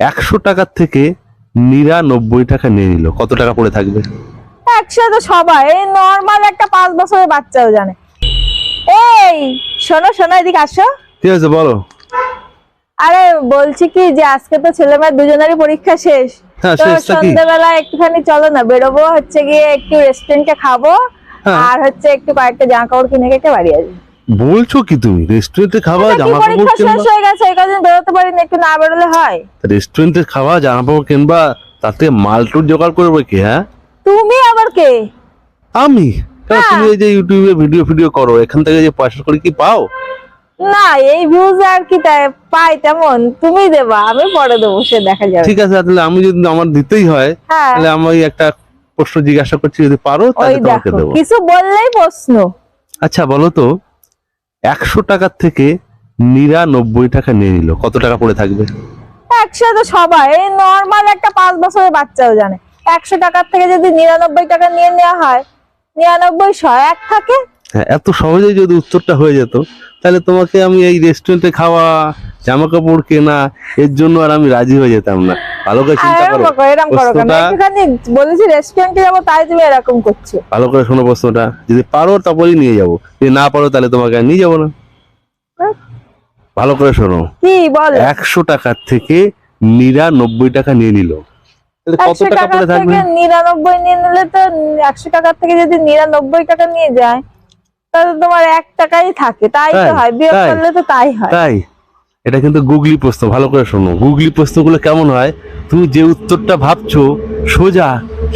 100 টাকার থেকে 99 টাকা নিয়ে নিল, কত টাকা পড়ে থাকবে? 100 তো সবাই, এই নর্মাল একটা 5 বছরের বাচ্চাও জানে। এই শোনো শোনো, এদিকে আসো। ঠিক আছে বলো। আরে বলছি কি যে আজকে তো ছেলে মেয়ের দুজনেরই পরীক্ষা শেষ। হ্যাঁ, তো শেষ তা কি? সন্ধ্যাবেলা একটুখানি চলো না, বেরোবো, হচ্ছে গিয়ে একটু রেস্টুরেন্টে খাবো, হ্যাঁ। আর হচ্ছে একটু কয়েকটা জামা কাপড় কিনে কেটে বাড়ি আসবো। বলছো কি তুমি? রেস্টুরেন্টে খাওয়া, কি জামা কাপড় পরীক্ষা শেষ কিনবা? হয়ে গেছে, এই কদিন বেরোতে পারিনি, একটু না বেরোলে হয়? রেস্টুরেন্টে খাওয়া, জামা কাপড় কিনবা, তার থেকে মালটুর জোগাড় করবে কি? হ্যাঁ, তুমি আবার কে? আমি। কেন, হ্যাঁ। তুমি এই যে ইউটিউবে ভিডিও করো, এখান থেকে যে পয়সা করে কি পাও? না, এই ভিউজ আর কি তাই পাই তেমন, তুমি দেবা, আমি পরে দেবো, সে দেখা যাবে। ঠিক আছে, তাহলে আমি যদি আমার দিতেই হয়, হ্যাঁ। তাহলে আমি একটা প্রশ্ন জিজ্ঞাসা করছি, যদি পারো ওই তাহলে তোমাকে দেখো, দেবো। কিছু বললেই প্রশ্ন। আচ্ছা বলো তো, 100 টাকার থেকে 99 টাকা নিয়ে নিল, কত টাকা পড়ে থাকবে? 100 তো সবাই, এই নর্মাল একটা 5 বছরের বাচ্চাও জানে। 100 টাকার থেকে যদি 99 টাকা নিয়ে নেওয়া হয়, 99 100 থাকে। হ্যাঁ, এত সহজেই যদি উত্তরটা হয়ে যেত, তাহলে তোমাকে আমি এই রেস্টুরেন্টে খাওয়া, জামা কাপড় কেনা, এর জন্য আর আমি রাজি হয়ে যেতাম না। ভালো করে চিন্তা করো এরকম করো কেন? প্রশ্নটা। একটুখানি বলেছি রেস্টুরেন্টে যাবো, তাই তুমি এরকম করছো। ভালো করে শোনো প্রশ্নটা, যদি পারো তারপরেই নিয়ে যাবো, যদি না পারো তাহলে তোমাকে আর নিয়ে যাবো না। ভালো করে শোনো, কি বল? 100 টাকার থেকে 99 টাকা নিয়ে নিল, তাহলে কত 100 টাকা টাকার পড়ে থাকবে? থেকে 99 নিয়ে নিলে তো, 100 টাকার থেকে যদি 99 টাকা নিয়ে যায়, তাহলে তোমার 1 টাকাই থাকে, তাই তো হয়, বিয়োগ তাই? করলে তো তাই হয়। তাই? এটা কিন্তু গুগলি প্রশ্ন, ভালো করে শোনো। গুগলি প্রশ্নগুলো কেমন হয়, তুমি যে উত্তরটা ভাবছো সোজা,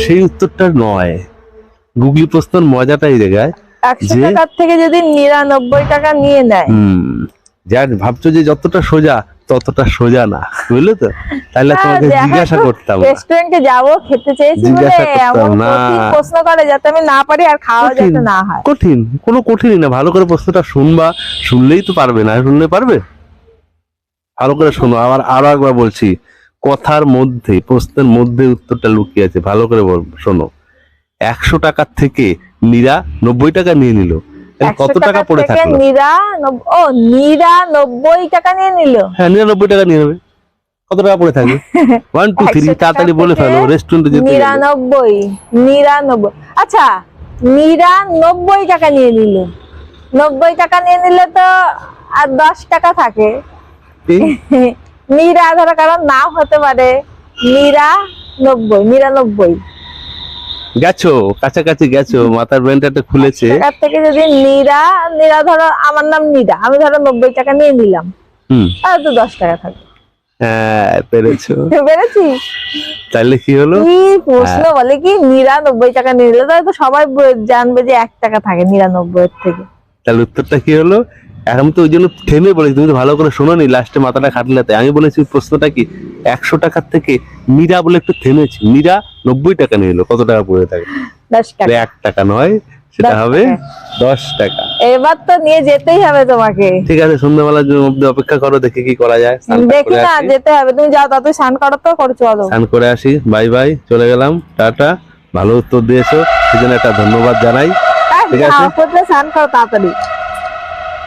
সেই উত্তরটা নয়। গুগলি প্রশ্নের মজাটাই দেখায় 100 যে টাকার থেকে যদি 99 টাকা নিয়ে নেয়, যা ভাবছো যে যতটা সোজা, ততটা সোজা না, বুঝলে তো? তাহলে তোমাকে জিজ্ঞাসা করতাম না। রেস্টুরেন্টে যাবো, খেতে চেয়েছি বলে জিজ্ঞাসা করতাম এমন না। কঠিন প্রশ্ন করে যাতে আমি না পারি আর খাওয়া কঠিন, যাতে না হয়। কঠিন কোনো কঠিনই না, ভালো করে প্রশ্নটা শুনবা, শুনলেই তো পারবে, না শুনলে পারবে? ভালো করে শোনো, আরো একবার বলছি, কথার মধ্যে, প্রশ্নের মধ্যে উত্তরটা লুকিয়ে আছে, ভালো করে শোনো। 100 টাকার থেকে 99 টাকা নিয়ে নিল, কত 100 টাকা পড়ে থেকে থাকলো? 99 টাকা নিয়ে নিল। হ্যাঁ, 99 টাকা নিয়ে নেবে, কত টাকা পড়ে থাকবে? 1 2 3 তাড়াতাড়ি বলে ফেলো, রেস্টুরেন্টে যেতে গেলে। 99। আচ্ছা, 99 টাকা নিয়ে নিল। 90 টাকা নিয়ে নিলে তো আর 10 টাকা থাকে। নীরা ধরো, কারণ নাও হতে পারে, 99। গেছো, কাছাকাছি গেছো, মাথার ব্রেনটা খুলেছে। টাকার থেকে যদি নীরা ধরো, আমার নাম নীরা, আমি ধরো 90 টাকা নিয়ে নিলাম, আর তো 10 টাকা থাকবে। হ্যাঁ, পেরেছো। পেরেছি? তাহলে কি হলো? কি প্রশ্ন বলে কি, 99 টাকা নিয়ে নিলে তাহলে তো সবাই জানবে যে 1 টাকা থাকে 99 এর থেকে। তাহলে উত্তরটা কি হলো? এখন তো ওই জন্য থেমে বলেছি, তুমি তো ভালো করে শোনোনি, লাস্টে মাথাটা খাটলাতে। আমি বলেছি প্রশ্নটা কি, 100 টাকার থেকে মীরা বলে একটু থেমেছি, 99 টাকা নিয়ে এলো, কত টাকা পড়ে থাকে? 10 টাকা। 1 টাকা নয়, সেটা 10 হবে টাকা। 10 টাকা। এবার তো নিয়ে যেতেই হবে তোমাকে। ঠিক আছে, সন্ধ্যাবেলার অব্দি অপেক্ষা করো, দেখি কি করা যায়। দেখি না, যেতে হবে। তুমি যাও, তাতে স্নান করো তো, করে চলো। স্নান করে আসি। বাই বাই, চলে গেলাম, টাটা। ভালো উত্তর দিয়েছো, সেজন্য একটা ধন্যবাদ জানাই। ঠিক আছে, স্নান করো তাড়াতাড়ি।